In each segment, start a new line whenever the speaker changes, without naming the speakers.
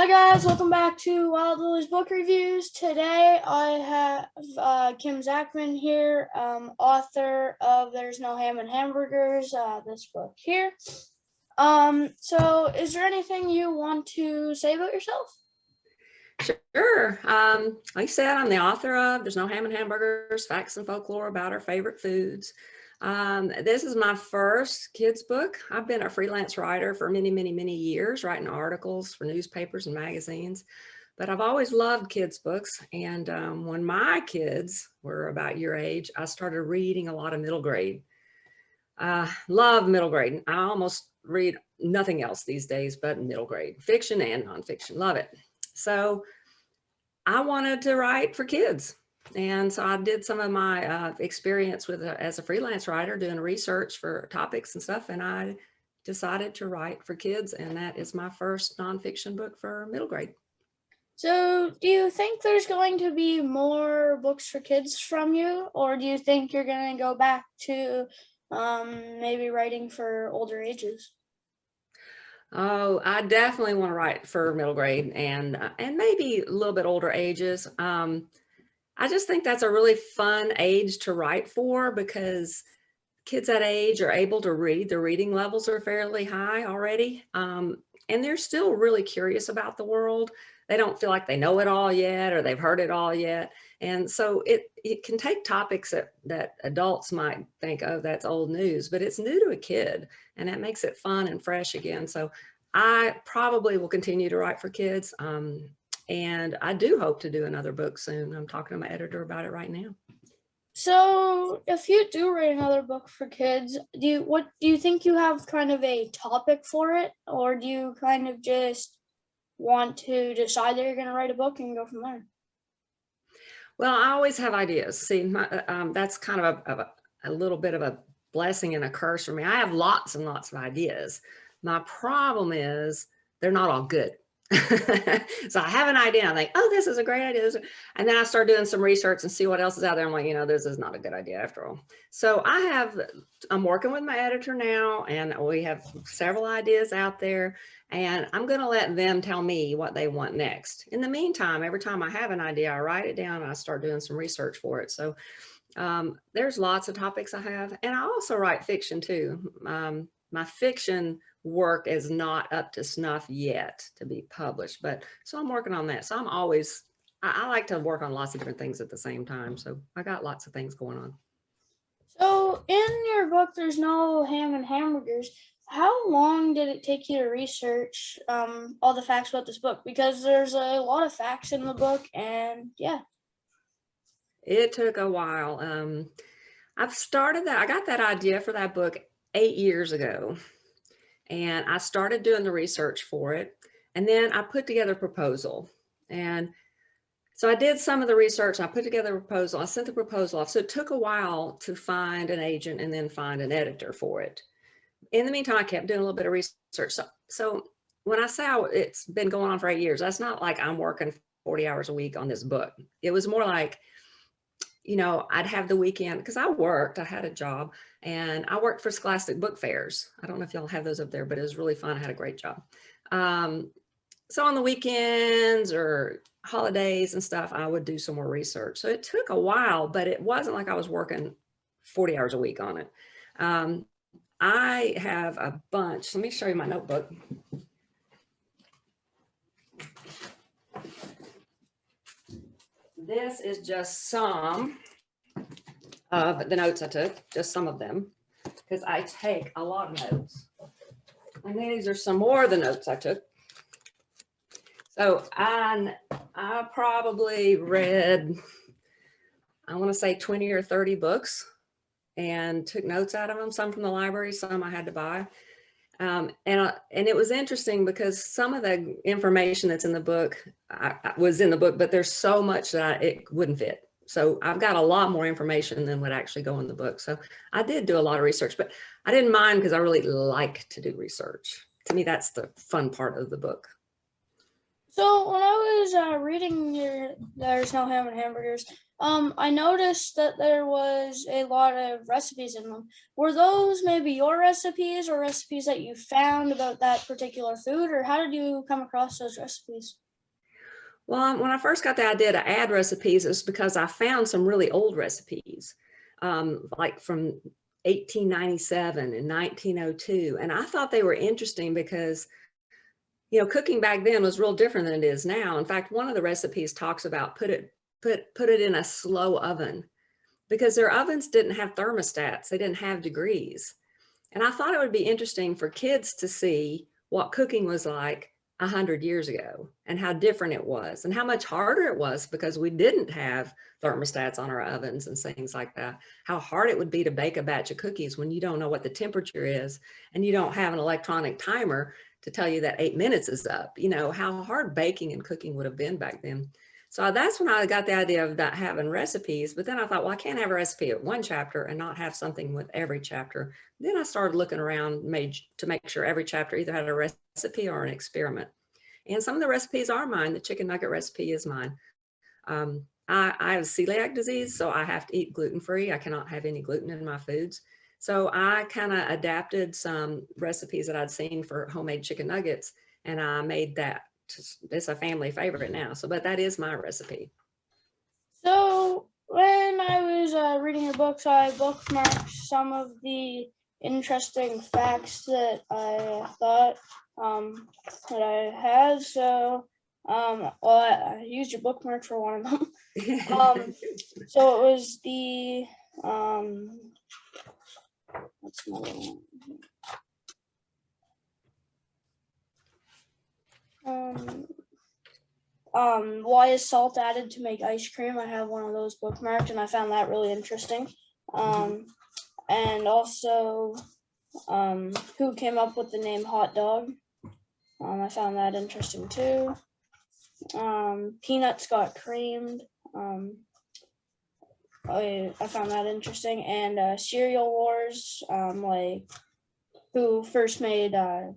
Hi guys, welcome back to Wild Willie's Book Reviews. Today I have Kim Zachman here, author of There's No Ham and Hamburgers, this book here. So is there anything you want to say about yourself?
Sure. Like I said, I'm the author of There's No Ham and Hamburgers, Facts and Folklore About Our Favorite Foods. This is my first kids book. I've been a freelance writer for many years, writing articles for newspapers and magazines, but I've always loved kids books. And when my kids were about your age, I started reading a lot of middle grade. Love middle grade. I almost read nothing else these days but middle grade, fiction and nonfiction. Love it. So I wanted to write for kids. And so I did some of my experience with as a freelance writer, doing research for topics and stuff. And I decided to write for kids. And that is my first nonfiction book for middle grade.
So do you think there's going to be more books for kids from you? Or do you think you're going to go back to maybe writing for older ages?
Oh, I definitely want to write for middle grade and maybe a little bit older ages. I just think that's a really fun age to write for because kids that age are able to read. Their reading levels are fairly high already. And they're still really curious about the world. They don't feel like they know it all yet or they've heard it all yet. And so it can take topics that adults might think, oh, that's old news, but it's new to a kid and that makes it fun and fresh again. So I probably will continue to write for kids. And I do hope to do another book soon. I'm talking to my editor about it right now.
So if you do write another book for kids, do you think you have kind of a topic for it, or do you kind of just want to decide that you're going to write a book and go from there?
Well, I always have ideas. See, that's kind of a little bit of a blessing and a curse for me. I have lots and lots of ideas. My problem is they're not all good. So I have an idea. I'm like, oh, this is a great idea. And then I start doing some research and see what else is out there. I'm like, this is not a good idea after all. So I'm working with my editor now and we have several ideas out there and I'm going to let them tell me what they want next. In the meantime, every time I have an idea, I write it down and I start doing some research for it. So there's lots of topics I have, and I also write fiction too. My fiction work is not up to snuff yet to be published, but so I'm working on that. So I like to work on lots of different things at the same time. So I got lots of things going on.
So in your book, There's No Ham and Hamburgers. How long did it take you to research all the facts about this book? Because there's a lot of facts in the book, and yeah.
It took a while. I got that idea for that book 8 years ago. And I started doing the research for it. And then I put together a proposal. And so I did some of the research. I put together a proposal. I sent the proposal off. So it took a while to find an agent and then find an editor for it. In the meantime, I kept doing a little bit of research. So when I say it's been going on for 8 years, that's not like I'm working 40 hours a week on this book. It was more like, I'd have the weekend because I had a job and I worked for Scholastic Book Fairs. I don't know if y'all have those up there, but it was really fun. I had a great job. So on the weekends or holidays and stuff, I would do some more research. So it took a while, but it wasn't like I was working 40 hours a week on it. I have a bunch. Let me show you my notebook. This is just some of the notes I took, just some of them, because I take a lot of notes. And these are some more of the notes I took. So I probably read, I want to say 20 or 30 books and took notes out of them, some from the library, some I had to buy. And it was interesting because some of the information that's in the book was in the book, but there's so much that it wouldn't fit. So I've got a lot more information than would actually go in the book. So I did do a lot of research, but I didn't mind because I really like to do research. To me, that's the fun part of the book.
So when I was reading There's No Ham and Hamburgers, I noticed that there was a lot of recipes in them. Were those maybe your recipes or recipes that you found about that particular food, or how did you come across those recipes?
Well, when I first got the idea to add recipes, it's because I found some really old recipes, like from 1897 and 1902. And I thought they were interesting because, cooking back then was real different than it is now. In fact, one of the recipes talks about put it in a slow oven because their ovens didn't have thermostats. They didn't have degrees. And I thought it would be interesting for kids to see what cooking was like 100 years ago and how different it was and how much harder it was because we didn't have thermostats on our ovens and things like that. How hard it would be to bake a batch of cookies when you don't know what the temperature is and you don't have an electronic timer to tell you that 8 minutes is up. How hard baking and cooking would have been back then. So that's when I got the idea of not having recipes. But then I thought, well, I can't have a recipe at one chapter and not have something with every chapter. Then I started looking around to make sure every chapter either had a recipe or an experiment. And some of the recipes are mine. The chicken nugget recipe is mine. I have celiac disease, so I have to eat gluten-free. I cannot have any gluten in my foods. So I kind of adapted some recipes that I'd seen for homemade chicken nuggets, and I made that. It's a family favorite now. But that is my recipe.
So when I was reading your books, I bookmarked some of the interesting facts that I thought that I had. So well, I used your bookmark for one of them. So it was the what's another one? Why is salt added to make ice cream? I have one of those bookmarked, and I found that really interesting. And also, who came up with the name hot dog? I found that interesting too. Peanuts got creamed. I found that interesting. And cereal wars, like who first made the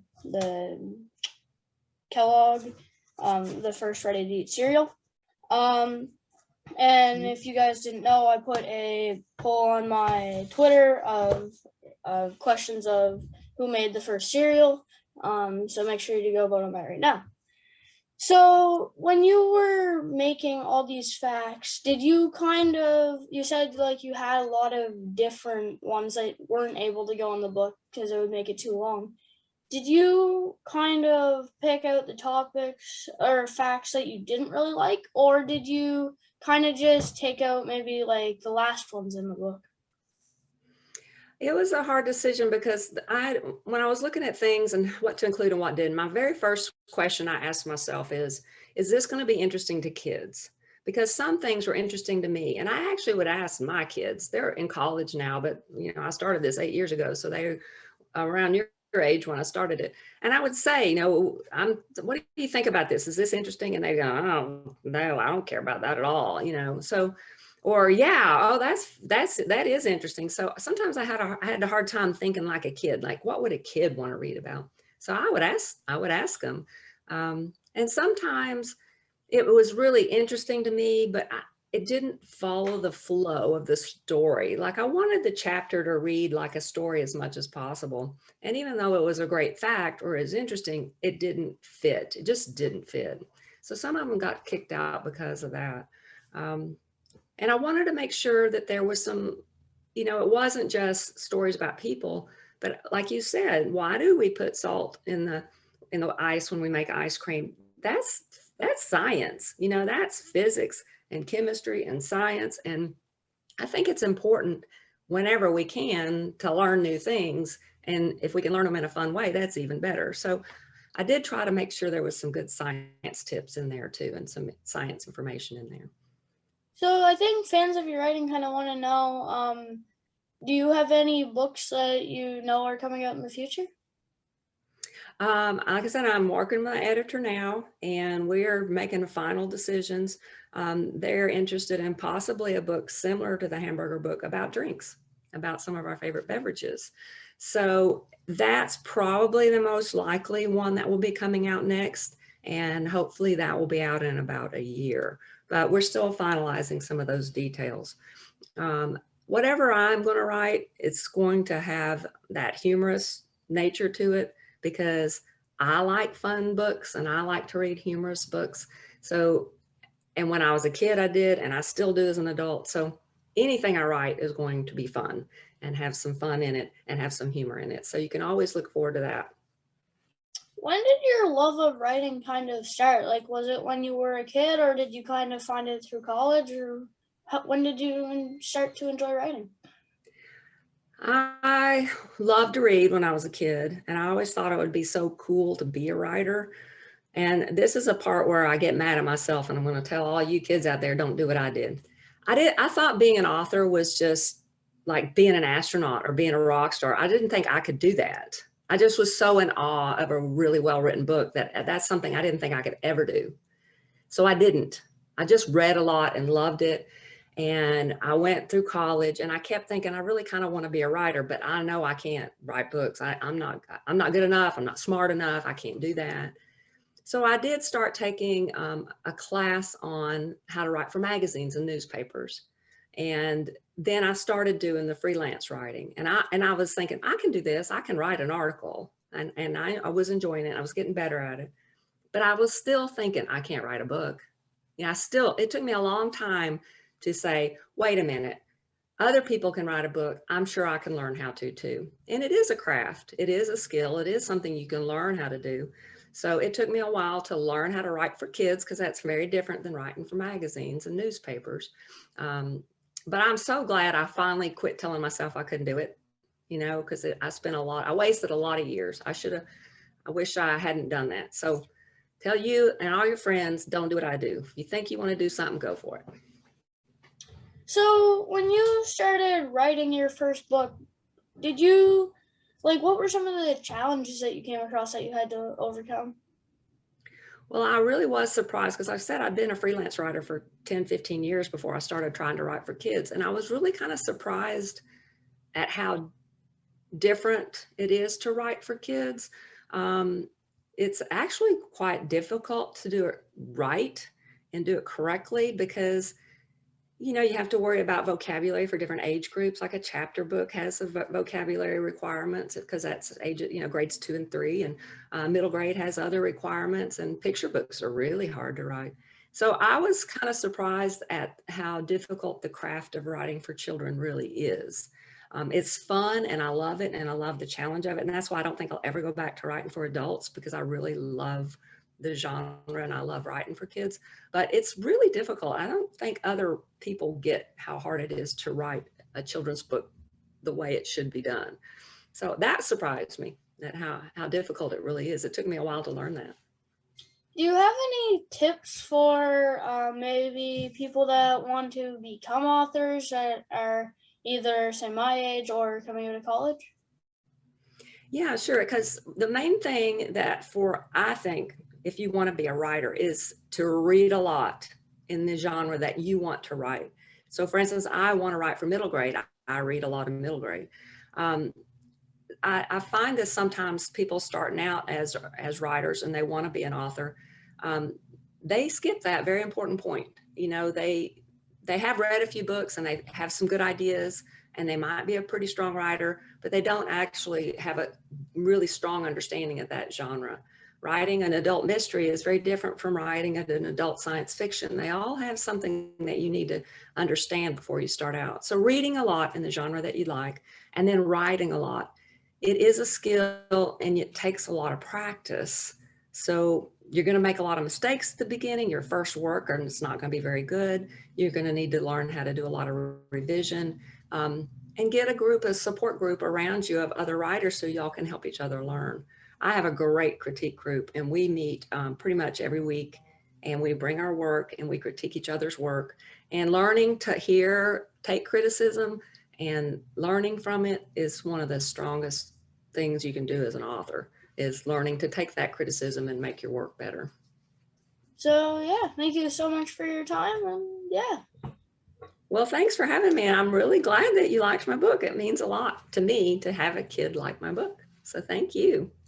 Kellogg, the first ready-to-eat cereal. And if you guys didn't know, I put a poll on my Twitter of questions of who made the first cereal. So make sure to go vote on that right now. So when you were making all these facts, did you you said like you had a lot of different ones that weren't able to go in the book because it would make it too long. Did you kind of pick out the topics or facts that you didn't really like, or did you kind of just take out maybe like the last ones in the book?
It was a hard decision because when I was looking at things and what to include and what didn't, my very first question I asked myself is this going to be interesting to kids? Because some things were interesting to me. And I actually would ask my kids, they're in college now, but I started this 8 years ago. So they're around your age when I started it. And I would say, what do you think about this? Is this interesting? And they go, oh, no, I don't care about that at all. Or yeah, oh, that is interesting. So sometimes I had a hard time thinking like a kid, like what would a kid want to read about? So I would ask them. And sometimes it was really interesting to me, but it didn't follow the flow of the story. Like I wanted the chapter to read like a story as much as possible. And even though it was a great fact or is interesting, it didn't fit. It just didn't fit. So some of them got kicked out because of that. And I wanted to make sure that there was some, it wasn't just stories about people, but like you said, why do we put salt in the ice when we make ice cream? That's science, that's physics and chemistry and science. And I think it's important whenever we can to learn new things. And if we can learn them in a fun way, that's even better. So I did try to make sure there was some good science tips in there too, and some science information in there.
So I think fans of your writing kind of want to know, do you have any books that you know are coming out in the future?
Like I said, I'm working with my editor now, and we're making final decisions. They're interested in possibly a book similar to the hamburger book about drinks, about some of our favorite beverages. So that's probably the most likely one that will be coming out next. And hopefully that will be out in about a year. but we're still finalizing some of those details. Whatever I'm going to write, it's going to have that humorous nature to it because I like fun books and I like to read humorous books. So, and when I was a kid, I did, and I still do as an adult. So anything I write is going to be fun and have some fun in it and have some humor in it. So you can always look forward to that.
When did your love of writing kind of start? Like, was it when you were a kid, or did you kind of find it through college, or when did you start to enjoy writing?
I loved to read when I was a kid, and I always thought it would be so cool to be a writer. And this is a part where I get mad at myself, and I'm going to tell all you kids out there, don't do what I did. I thought being an author was just like being an astronaut or being a rock star. I didn't think I could do that. I just was so in awe of a really well-written book that that's something I didn't think I could ever do. So I didn't. I just read a lot and loved it. And I went through college and I kept thinking, I really kind of want to be a writer, but I know I can't write books. I'm not good enough. I'm not smart enough. I can't do that. So I did start taking a class on how to write for magazines and newspapers. And then I started doing the freelance writing. And I was thinking, I can do this. I can write an article. And I was enjoying it. I was getting better at it. But I was still thinking, I can't write a book. It took me a long time to say, wait a minute, other people can write a book. I'm sure I can learn how to too. And it is a craft. It is a skill. It is something you can learn how to do. So it took me a while to learn how to write for kids because that's very different than writing for magazines and newspapers. But I'm so glad I finally quit telling myself I couldn't do it, because I wasted a lot of years. I wish I hadn't done that. So tell you and all your friends, don't do what I do. If you think you want to do something, go for it.
So when you started writing your first book, what were some of the challenges that you came across that you had to overcome?
Well, I really was surprised because I said I'd been a freelance writer for 10, 15 years before I started trying to write for kids. And I was really kind of surprised at how different it is to write for kids. It's actually quite difficult to do it right and do it correctly because you have to worry about vocabulary for different age groups. Like a chapter book has a vocabulary requirements because that's age, grades 2 and 3, and middle grade has other requirements, and picture books are really hard to write. So I was kind of surprised at how difficult the craft of writing for children really is. It's fun and I love it and I love the challenge of it. And that's why I don't think I'll ever go back to writing for adults, because I really love the genre and I love writing for kids, but it's really difficult. I don't think other people get how hard it is to write a children's book the way it should be done. So that surprised me, that how difficult it really is. It took me a while to learn that.
Do you have any tips for maybe people that want to become authors that are either, say, my age or coming out of college?
Yeah, sure. Because the main thing I think, if you want to be a writer, is to read a lot in the genre that you want to write. So for instance, I want to write for middle grade. I read a lot of middle grade. I find that sometimes people starting out as writers and they want to be an author, they skip that very important point. They have read a few books and they have some good ideas and they might be a pretty strong writer, but they don't actually have a really strong understanding of that genre. Writing an adult mystery is very different from writing an adult science fiction. They all have something that you need to understand before you start out. So reading a lot in the genre that you like, and then writing a lot. It is a skill and it takes a lot of practice. So you're going to make a lot of mistakes at the beginning. Your first work, and it's not going to be very good. You're going to need to learn how to do a lot of revision, and get a support group around you of other writers so y'all can help each other learn. I have a great critique group and we meet pretty much every week, and we bring our work and we critique each other's work, and learning to take criticism and learning from it is one of the strongest things you can do as an author, is learning to take that criticism and make your work better.
So yeah, thank you so much for your time, and yeah.
Well, thanks for having me. I'm really glad that you liked my book. It means a lot to me to have a kid like my book. So thank you.